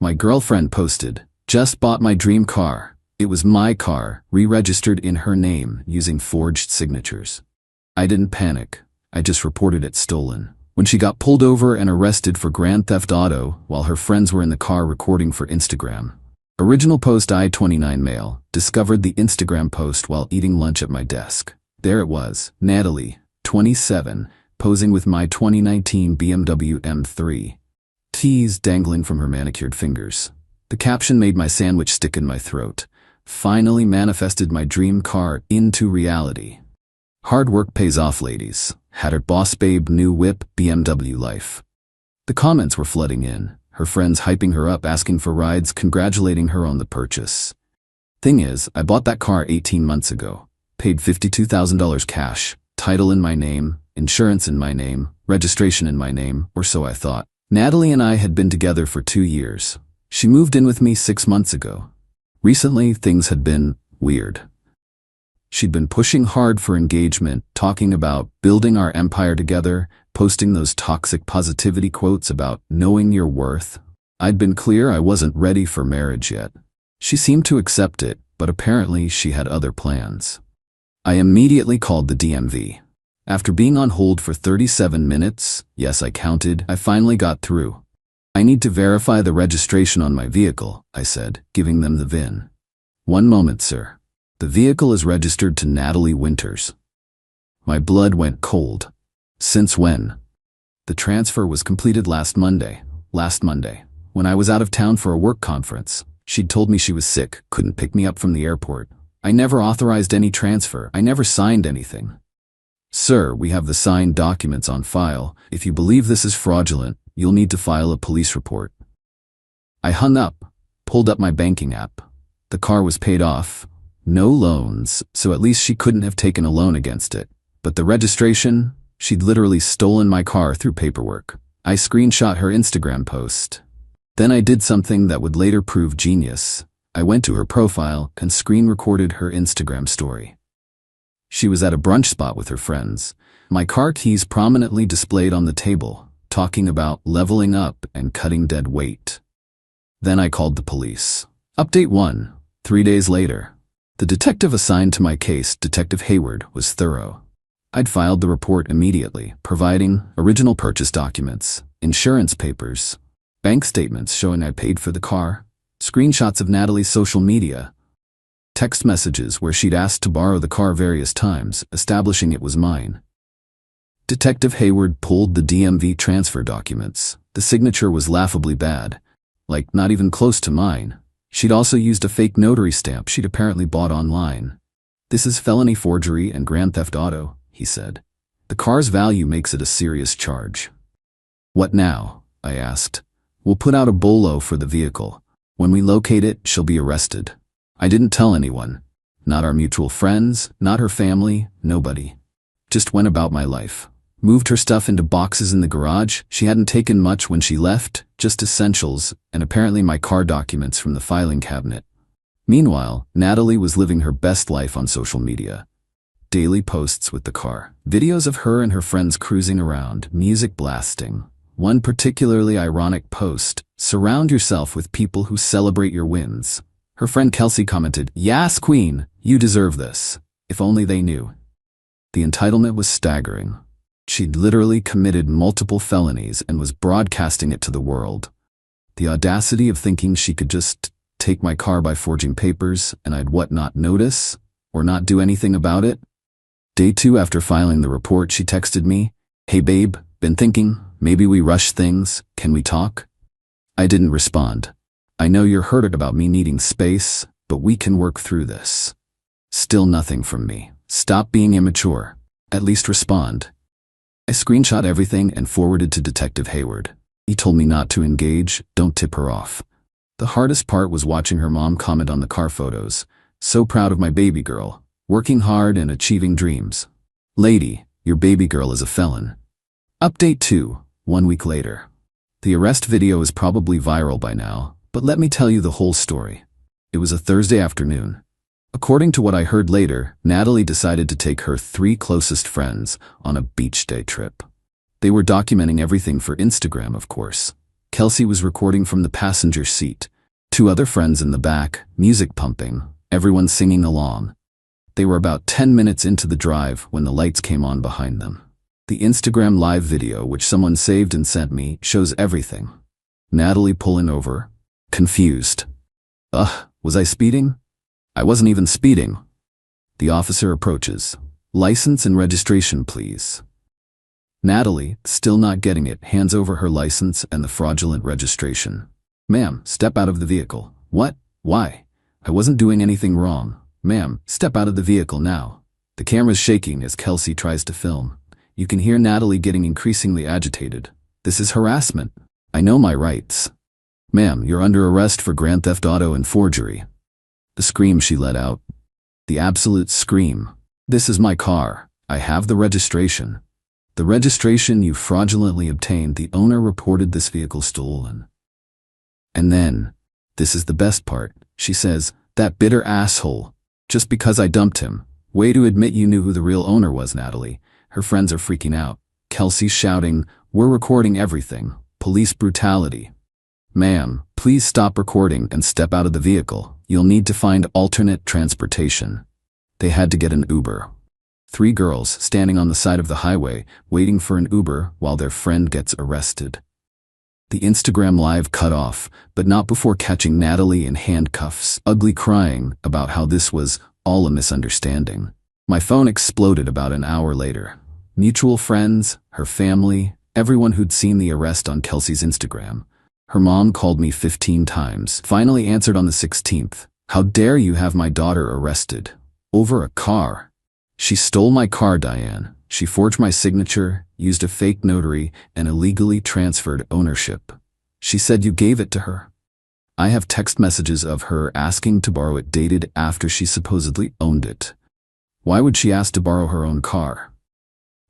My girlfriend posted, "Just bought my dream car." It was my car, re-registered in her name using forged signatures. I didn't panic. I just reported it stolen. When she got pulled over and arrested for Grand Theft Auto while her friends were in the car recording for Instagram. Original post I-29 male, discovered the Instagram post while eating lunch at my desk. There it was, Natalie, 27, posing with my 2019 BMW M3. Tease dangling from her manicured fingers. The caption made my sandwich stick in my throat. Finally manifested my dream car into reality. Hard work pays off, ladies. Had her boss babe new whip, BMW life. The comments were flooding in, her friends hyping her up, asking for rides, congratulating her on the purchase. Thing is, I bought that car 18 months ago. Paid $52,000 cash, title in my name, insurance in my name, registration in my name, or so I thought. Natalie and I had been together for 2 years. She moved in with me 6 months ago. Recently, things had been weird. She'd been pushing hard for engagement, talking about building our empire together, posting those toxic positivity quotes about knowing your worth. I'd been clear I wasn't ready for marriage yet. She seemed to accept it, but apparently she had other plans. I immediately called the DMV. After being on hold for 37 minutes, yes, I counted, I finally got through. "I need to verify the registration on my vehicle," I said, giving them the VIN. "One moment, sir. The vehicle is registered to Natalie Winters." My blood went cold. "Since when?" "The transfer was completed last Monday, when I was out of town for a work conference. She'd told me she was sick, couldn't pick me up from the airport. I never authorized any transfer. I never signed anything." "Sir, we have the signed documents on file. If you believe this is fraudulent, you'll need to file a police report." I hung up, pulled up my banking app. The car was paid off. No loans, so at least she couldn't have taken a loan against it. But the registration? She'd literally stolen my car through paperwork. I screenshot her Instagram post. Then I did something that would later prove genius. I went to her profile and screen recorded her Instagram story. She was at a brunch spot with her friends. My car keys prominently displayed on the table, talking about leveling up and cutting dead weight. Then I called the police. Update 1. 3 days later. The detective assigned to my case, Detective Hayward, was thorough. I'd filed the report immediately, providing original purchase documents, insurance papers, bank statements showing I paid for the car, screenshots of Natalie's social media, text messages where she'd asked to borrow the car various times, establishing it was mine. Detective Hayward pulled the DMV transfer documents. The signature was laughably bad, like not even close to mine. She'd also used a fake notary stamp she'd apparently bought online. "This is felony forgery and Grand Theft Auto," he said. "The car's value makes it a serious charge." "What now?" I asked. "We'll put out a bolo for the vehicle. When we locate it, she'll be arrested." I didn't tell anyone. Not our mutual friends, not her family, nobody. Just went about my life. Moved her stuff into boxes in the garage. She hadn't taken much when she left, just essentials, and apparently my car documents from the filing cabinet. Meanwhile, Natalie was living her best life on social media. Daily posts with the car. Videos of her and her friends cruising around, music blasting. One particularly ironic post, "Surround yourself with people who celebrate your wins." Her friend Kelsey commented, "Yas, queen, you deserve this. If only they knew." The entitlement was staggering. She'd literally committed multiple felonies and was broadcasting it to the world. The audacity of thinking she could just take my car by forging papers and I'd not notice or not do anything about it. Day 2 after filing the report, she texted me, "Hey babe, been thinking, maybe we rush things, can we talk?" I didn't respond. "I know you're hurt about me needing space, but we can work through this." Still nothing from me. Stop being immature. At least respond. I screenshot everything and forwarded to Detective Hayward. He told me not to engage, don't tip her off. The hardest part was watching her mom comment on the car photos. "So proud of my baby girl, working hard and achieving dreams." "Lady, your baby girl is a felon." Update 2, 1 week later. The arrest video is probably viral by now, but let me tell you the whole story. It was a Thursday afternoon. According to what I heard later, Natalie decided to take her 3 closest friends on a beach day trip. They were documenting everything for Instagram, of course. Kelsey was recording from the passenger seat. 2 other friends in the back, music pumping, everyone singing along. They were about 10 minutes into the drive when the lights came on behind them. The Instagram live video, which someone saved and sent me, shows everything. Natalie pulling over, confused. Was I speeding? I wasn't even speeding. The officer approaches. License and registration, please. Natalie, still not getting it, hands over her license and the fraudulent registration. Ma'am, step out of the vehicle. What? Why? I wasn't doing anything wrong. Ma'am, step out of the vehicle now. The camera's shaking as Kelsey tries to film. You can hear Natalie getting increasingly agitated. This is harassment. I know my rights. Ma'am, you're under arrest for grand theft auto and forgery. The scream she let out. The absolute scream. This is my car. I have the registration. The registration you fraudulently obtained. The owner reported this vehicle stolen. And then, this is the best part, she says, that bitter asshole. Just because I dumped him. Way to admit you knew who the real owner was, Natalie. Her friends are freaking out. Kelsey's shouting, we're recording everything. Police brutality. Ma'am, please stop recording and step out of the vehicle. You'll need to find alternate transportation. They had to get an Uber. 3 girls standing on the side of the highway, waiting for an Uber while their friend gets arrested. The Instagram live cut off, but not before catching Natalie in handcuffs, ugly crying about how this was all a misunderstanding. My phone exploded about an hour later. Mutual friends, her family, everyone who'd seen the arrest on Kelsey's Instagram. Her mom called me 15 times, finally answered on the 16th. How dare you have my daughter arrested? Over a car. She stole my car, Diane. She forged my signature, used a fake notary, and illegally transferred ownership. She said you gave it to her. I have text messages of her asking to borrow it dated after she supposedly owned it. Why would she ask to borrow her own car?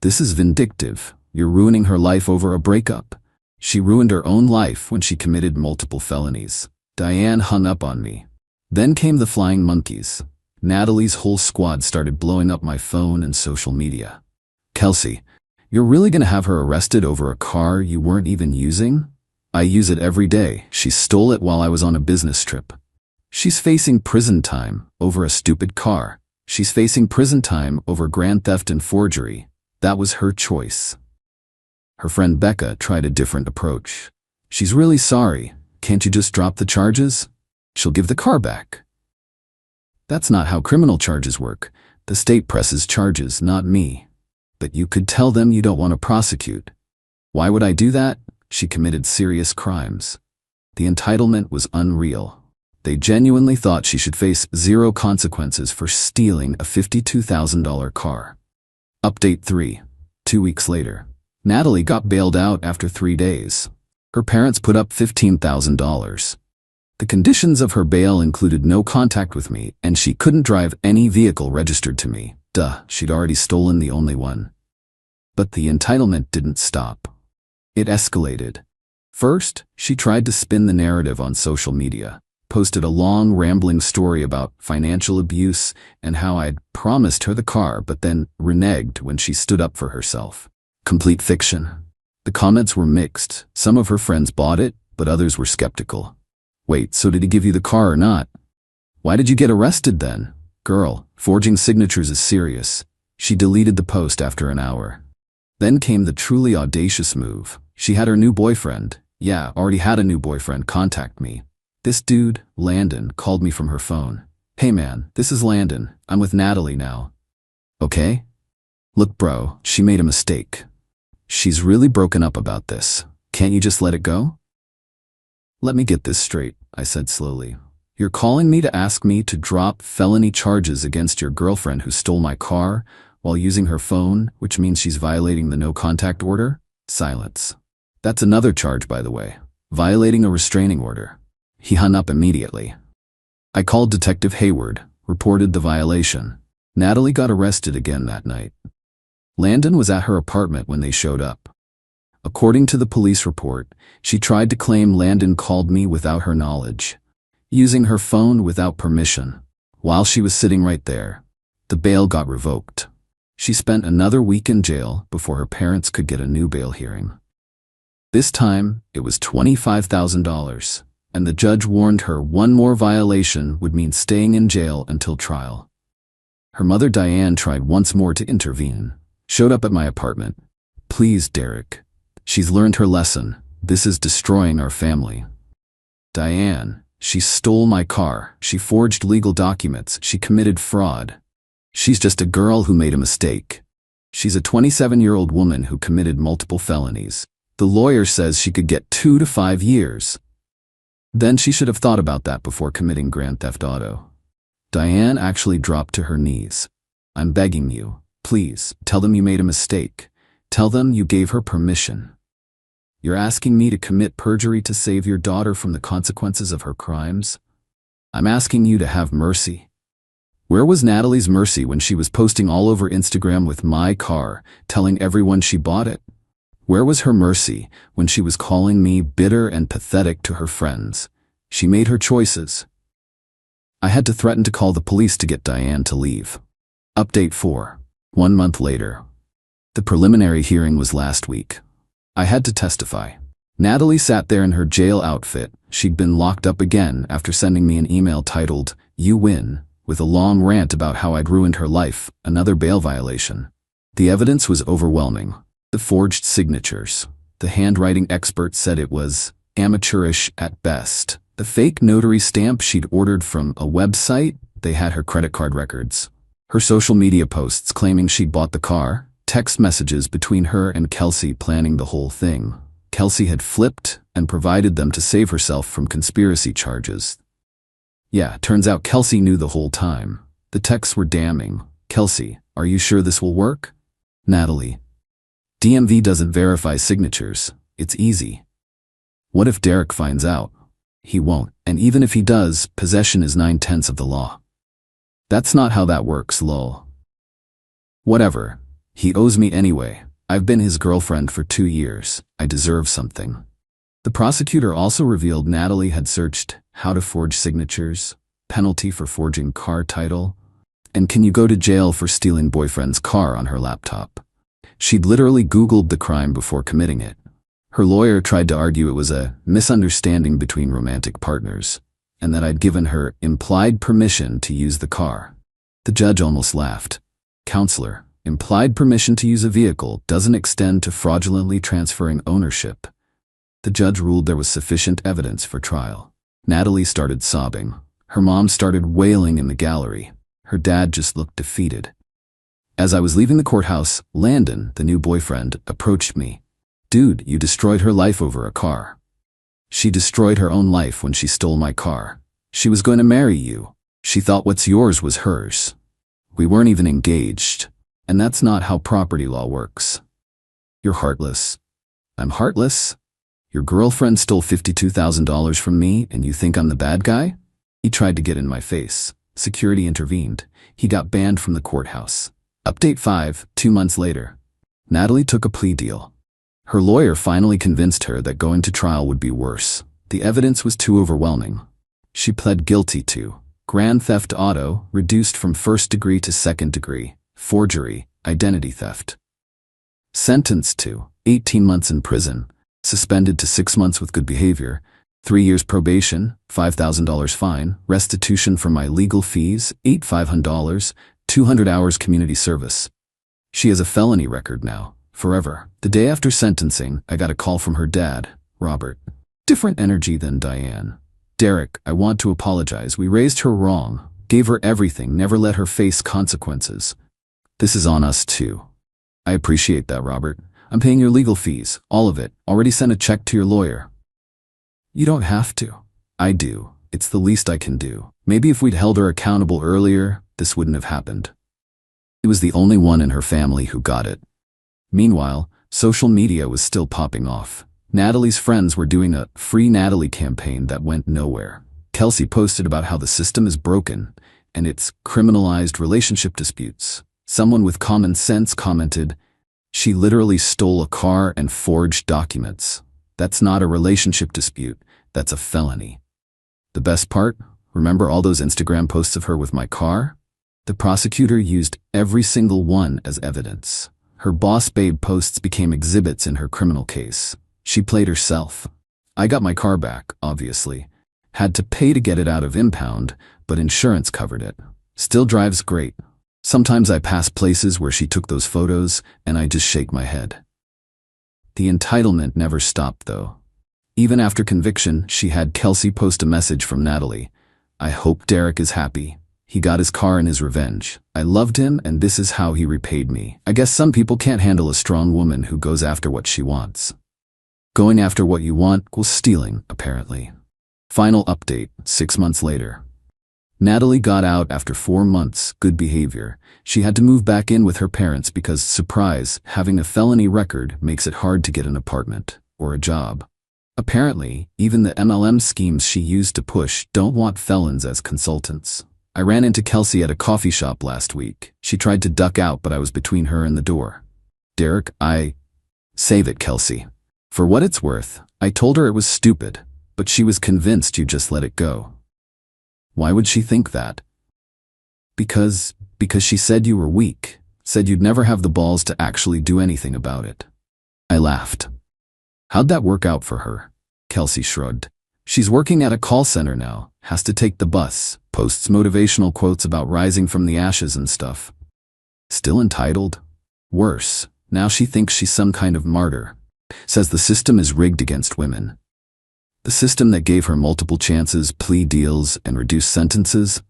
This is vindictive. You're ruining her life over a breakup. She ruined her own life when she committed multiple felonies. Diane hung up on me. Then came the flying monkeys. Natalie's whole squad started blowing up my phone and social media. Kelsey, you're really gonna have her arrested over a car you weren't even using? I use it every day. She stole it while I was on a business trip. She's facing prison time over a stupid car. She's facing prison time over grand theft and forgery. That was her choice. Her friend Becca tried a different approach. She's really sorry. Can't you just drop the charges? She'll give the car back. That's not how criminal charges work. The state presses charges, not me. But you could tell them you don't want to prosecute. Why would I do that? She committed serious crimes. The entitlement was unreal. They genuinely thought she should face 0 consequences for stealing a $52,000 car. Update 3. 2 weeks later. Natalie got bailed out after 3 days. Her parents put up $15,000. The conditions of her bail included no contact with me, and she couldn't drive any vehicle registered to me. Duh, she'd already stolen the only one. But the entitlement didn't stop. It escalated. First, she tried to spin the narrative on social media, posted a long, rambling story about financial abuse and how I'd promised her the car but then reneged when she stood up for herself. Complete fiction. The comments were mixed. Some of her friends bought it, but others were skeptical. Wait, so did he give you the car or not? Why did you get arrested then? Girl, forging signatures is serious. She deleted the post after an hour. Then came the truly audacious move. She had her new boyfriend, already had a new boyfriend, contact me. This dude, Landon, called me from her phone. Hey man, this is Landon. I'm with Natalie now. Okay? Look bro, she made a mistake. She's really broken up about this. Can't you just let it go? Let me get this straight, I said slowly. You're calling me to ask me to drop felony charges against your girlfriend who stole my car while using her phone, which means she's violating the no contact order? Silence. That's another charge, by the way. Violating a restraining order. He hung up immediately. I called Detective Hayward, reported the violation. Natalie got arrested again that night. Landon was at her apartment when they showed up. According to the police report, she tried to claim Landon called me without her knowledge, using her phone without permission. While she was sitting right there, the bail got revoked. She spent another week in jail before her parents could get a new bail hearing. This time, it was $25,000, and the judge warned her one more violation would mean staying in jail until trial. Her mother Diane tried once more to intervene, showed up at my apartment. "Please, Derek. She's learned her lesson. This is destroying our family." "Diane, she stole my car. She forged legal documents. She committed fraud. She's just a girl who made a mistake. She's a 27-year-old woman who committed multiple felonies. The lawyer says she could get 2 to 5 years. Then she should have thought about that before committing grand theft auto." Diane actually dropped to her knees. "I'm begging you, please, tell them you made a mistake. Tell them you gave her permission. You're asking me to commit perjury to save your daughter from the consequences of her crimes? I'm asking you to have mercy." Where was Natalie's mercy when she was posting all over Instagram with my car, telling everyone she bought it? Where was her mercy when she was calling me bitter and pathetic to her friends? She made her choices. I had to threaten to call the police to get Diane to leave. Update 4. 1 month later. The preliminary hearing was last week. I had to testify. Natalie sat there in her jail outfit. She'd been locked up again after sending me an email titled, "You win," with a long rant about how I'd ruined her life, another bail violation. The evidence was overwhelming. The forged signatures. The handwriting expert said it was amateurish at best. The fake notary stamp she'd ordered from a website, they had her credit card records. Her social media posts claiming she'd bought the car, text messages between her and Kelsey planning the whole thing. Kelsey had flipped and provided them to save herself from conspiracy charges. Yeah, turns out Kelsey knew the whole time. The texts were damning. "Kelsey, are you sure this will work?" Natalie, "DMV doesn't verify signatures. It's easy." What if Derek finds out? He won't, and even if he does, possession is 9/10 of the law. That's not how that works, lol. Whatever. He owes me anyway. I've been his girlfriend for 2 years. I deserve something. The prosecutor also revealed Natalie had searched how to forge signatures, penalty for forging car title, and can you go to jail for stealing boyfriend's car on her laptop. She'd literally Googled the crime before committing it. Her lawyer tried to argue it was a misunderstanding between romantic partners, and that I'd given her implied permission to use the car. The judge almost laughed. "Counselor, implied permission to use a vehicle doesn't extend to fraudulently transferring ownership." The judge ruled there was sufficient evidence for trial. Natalie started sobbing. Her mom started wailing in the gallery. Her dad just looked defeated. As I was leaving the courthouse, Landon, the new boyfriend, approached me. "Dude, you destroyed her life over a car." "She destroyed her own life when she stole my car. She was going to marry you. She thought what's yours was hers. We weren't even engaged. And that's not how property law works." "You're heartless." "I'm heartless? Your girlfriend stole $52,000 from me and you think I'm the bad guy?" He tried to get in my face. Security intervened. He got banned from the courthouse. Update 5, 2 months later. Natalie took a plea deal. Her lawyer finally convinced her that going to trial would be worse. The evidence was too overwhelming. She pled guilty to grand theft auto, reduced from 1st degree to 2nd degree, forgery, identity theft. Sentenced to 18 months in prison, suspended to 6 months with good behavior, 3 years probation, $5,000 fine, restitution for my legal fees, $8,500, 200 hours community service. She has a felony record now, forever. The day after sentencing, I got a call from her dad, Robert. Different energy than Diane. "Derek, I want to apologize. We raised her wrong, gave her everything, never let her face consequences. This is on us too." "I appreciate that, Robert. I'm paying your legal fees, all of it. Already sent a check to your lawyer." "You don't have to." "I do. It's the least I can do. Maybe if we'd held her accountable earlier, this wouldn't have happened." He was the only one in her family who got it. Meanwhile, social media was still popping off. Natalie's friends were doing a Free Natalie campaign that went nowhere. Kelsey posted about how the system is broken and it's criminalized relationship disputes. Someone with common sense commented, "She literally stole a car and forged documents. That's not a relationship dispute, that's a felony." The best part? Remember all those Instagram posts of her with my car? The prosecutor used every single one as evidence. Her boss babe posts became exhibits in her criminal case. She played herself. I got my car back, obviously. Had to pay to get it out of impound, but insurance covered it. Still drives great. Sometimes I pass places where she took those photos, and I just shake my head. The entitlement never stopped, though. Even after conviction, she had Kelsey post a message from Natalie. "I hope Derek is happy. He got his car in his revenge. I loved him, and this is how he repaid me." I guess some people can't handle a strong woman who goes after what she wants. Going after what you want equals stealing, apparently. Final update, 6 months later. Natalie got out after 4 months, good behavior. She had to move back in with her parents because, surprise, having a felony record makes it hard to get an apartment or a job. Apparently, even the MLM schemes she used to push don't want felons as consultants. I ran into Kelsey at a coffee shop last week. She tried to duck out, but I was between her and the door. "Derek, Save it, Kelsey. For what it's worth, I told her it was stupid, but she was convinced you just let it go." Why would she think that? Because she said you were weak, said you'd never have the balls to actually do anything about it. I laughed. How'd that work out for her? Kelsey shrugged. She's working at a call center now, has to take the bus, posts motivational quotes about rising from the ashes and stuff. Still entitled? Worse, now she thinks she's some kind of martyr. Says the system is rigged against women. The system that gave her multiple chances, plea deals, and reduced sentences?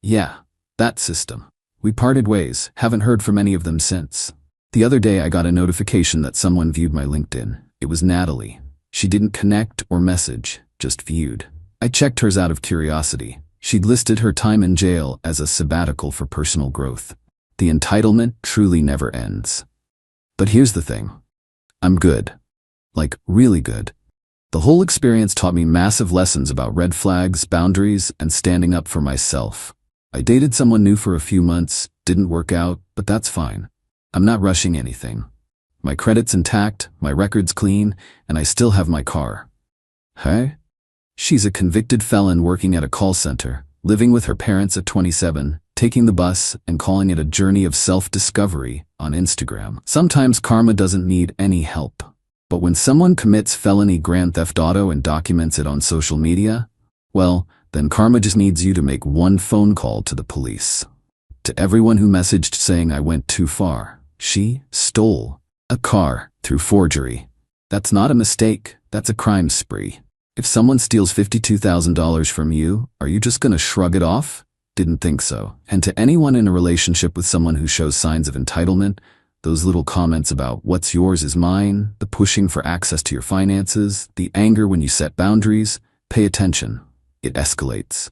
Yeah, that system. We parted ways, haven't heard from any of them since. The other day I got a notification that someone viewed my LinkedIn. It was Natalie. She didn't connect or message, just viewed. I checked hers out of curiosity. She'd listed her time in jail as a sabbatical for personal growth. The entitlement truly never ends. But here's the thing. I'm good. Like, really good. The whole experience taught me massive lessons about red flags, boundaries, and standing up for myself. I dated someone new for a few months, didn't work out, but that's fine. I'm not rushing anything. My credit's intact, my record's clean, and I still have my car. Hey? She's a convicted felon working at a call center, living with her parents at 27, taking the bus, and calling it a journey of self-discovery on Instagram. Sometimes karma doesn't need any help. But when someone commits felony grand theft auto and documents it on social media, well, then karma just needs you to make one phone call to the police. To everyone who messaged saying I went too far, she stole a car through forgery. That's not a mistake, that's a crime spree. If someone steals $52,000 from you, are you just gonna shrug it off? Didn't think so. And to anyone in a relationship with someone who shows signs of entitlement, those little comments about what's yours is mine, the pushing for access to your finances, the anger when you set boundaries, pay attention. It escalates.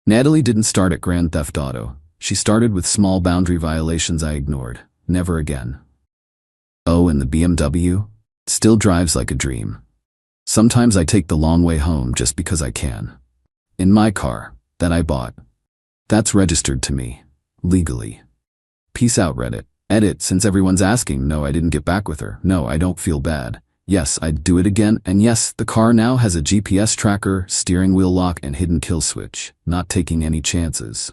Natalie didn't start at grand theft auto. She started with small boundary violations I ignored. Never again. Oh, and the BMW? Still drives like a dream. Sometimes I take the long way home just because I can. In my car, that I bought. That's registered to me. Legally. Peace out, Reddit. Edit, since everyone's asking. No, I didn't get back with her. No, I don't feel bad. Yes, I'd do it again. And yes, the car now has a GPS tracker, steering wheel lock, and hidden kill switch. Not taking any chances.